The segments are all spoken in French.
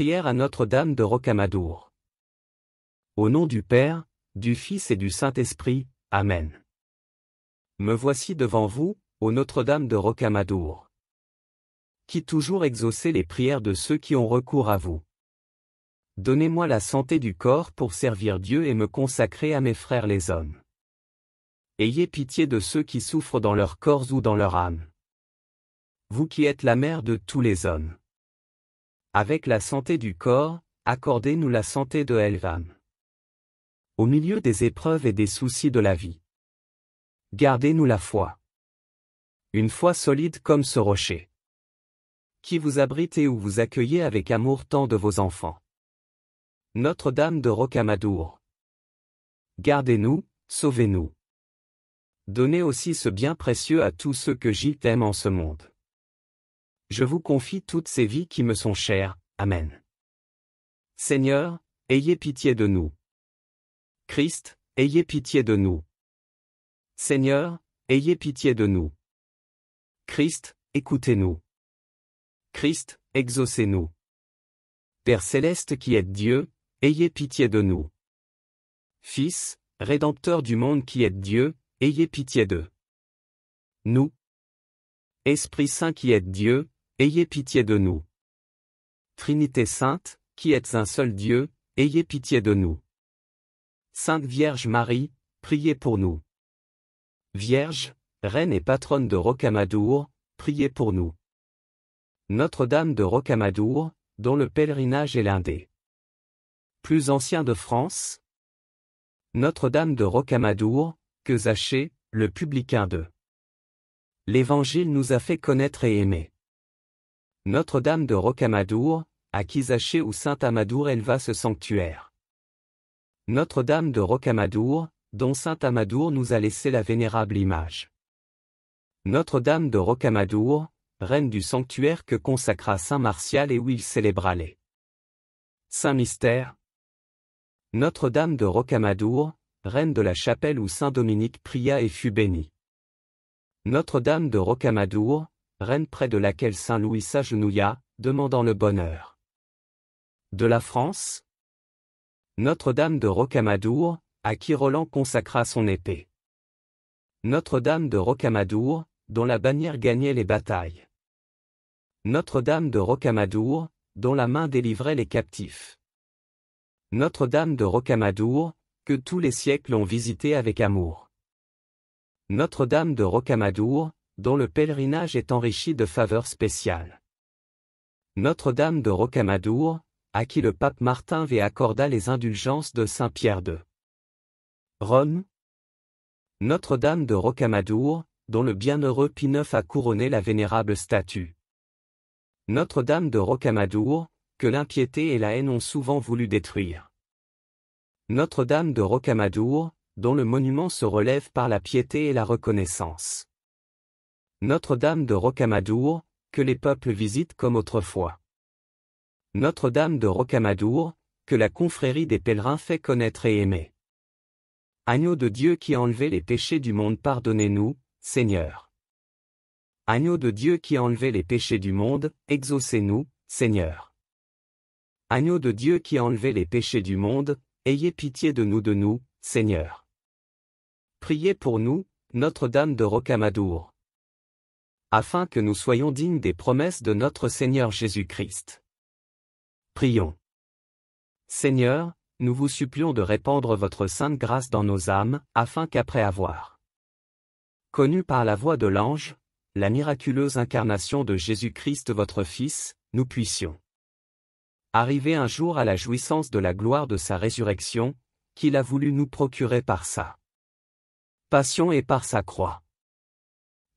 Prière à Notre-Dame de Rocamadour. Au nom du Père, du Fils et du Saint-Esprit, Amen. Me voici devant vous, ô Notre-Dame de Rocamadour, qui toujours exaucez les prières de ceux qui ont recours à vous. Donnez-moi la santé du corps pour servir Dieu et me consacrer à mes frères les hommes. Ayez pitié de ceux qui souffrent dans leur corps ou dans leur âme. Vous qui êtes la mère de tous les hommes. Avec la santé du corps, accordez-nous la santé de l'âme. Au milieu des épreuves et des soucis de la vie, gardez-nous la foi. Une foi solide comme ce rocher, qui vous abrite et où vous accueillez avec amour tant de vos enfants. Notre-Dame de Rocamadour, gardez-nous, sauvez-nous. Donnez aussi ce bien précieux à tous ceux que j'aime en ce monde. Je vous confie toutes ces vies qui me sont chères, Amen. Seigneur, ayez pitié de nous. Christ, ayez pitié de nous. Seigneur, ayez pitié de nous. Christ, écoutez-nous. Christ, exaucez-nous. Père céleste qui êtes Dieu, ayez pitié de nous. Fils, Rédempteur du monde qui êtes Dieu, ayez pitié de nous. Esprit Saint qui êtes Dieu, ayez pitié de nous. Trinité Sainte, qui êtes un seul Dieu, ayez pitié de nous. Sainte Vierge Marie, priez pour nous. Vierge, Reine et patronne de Rocamadour, priez pour nous. Notre-Dame de Rocamadour, dont le pèlerinage est l'un des plus anciens de France. Notre-Dame de Rocamadour, que Zachée, le publicain de l'Évangile nous a fait connaître et aimer. Notre-Dame de Rocamadour, à qui Zachée ou Saint Amadour éleva ce sanctuaire. Notre-Dame de Rocamadour, dont Saint Amadour nous a laissé la vénérable image. Notre-Dame de Rocamadour, reine du sanctuaire que consacra Saint Martial et où il célébra les saints mystères. Notre-Dame de Rocamadour, reine de la chapelle où Saint Dominique pria et fut béni. Notre-Dame de Rocamadour, reine près de laquelle Saint Louis s'agenouilla, demandant le bonheur de la France. Notre-Dame de Rocamadour, à qui Roland consacra son épée. Notre-Dame de Rocamadour, dont la bannière gagnait les batailles. Notre-Dame de Rocamadour, dont la main délivrait les captifs. Notre-Dame de Rocamadour, que tous les siècles ont visité avec amour. Notre-Dame de Rocamadour, dont le pèlerinage est enrichi de faveurs spéciales. Notre-Dame de Rocamadour, à qui le pape Martin V accorda les indulgences de Saint Pierre de Rome. Notre-Dame de Rocamadour, dont le bienheureux Pie IX a couronné la vénérable statue. Notre-Dame de Rocamadour, que l'impiété et la haine ont souvent voulu détruire. Notre-Dame de Rocamadour, dont le monument se relève par la piété et la reconnaissance. Notre-Dame de Rocamadour, que les peuples visitent comme autrefois. Notre-Dame de Rocamadour, que la confrérie des pèlerins fait connaître et aimer. Agneau de Dieu qui a enlevé les péchés du monde, pardonnez-nous, Seigneur. Agneau de Dieu qui a enlevé les péchés du monde, exaucez-nous, Seigneur. Agneau de Dieu qui a enlevé les péchés du monde, ayez pitié de nous, Seigneur. Priez pour nous, Notre-Dame de Rocamadour, afin que nous soyons dignes des promesses de notre Seigneur Jésus-Christ. Prions. Seigneur, nous vous supplions de répandre votre sainte grâce dans nos âmes, afin qu'après avoir connu par la voix de l'ange, la miraculeuse incarnation de Jésus-Christ votre Fils, nous puissions arriver un jour à la jouissance de la gloire de sa résurrection, qu'il a voulu nous procurer par sa passion et par sa croix.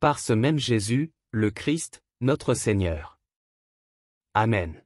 Par ce même Jésus, le Christ, notre Seigneur. Amen.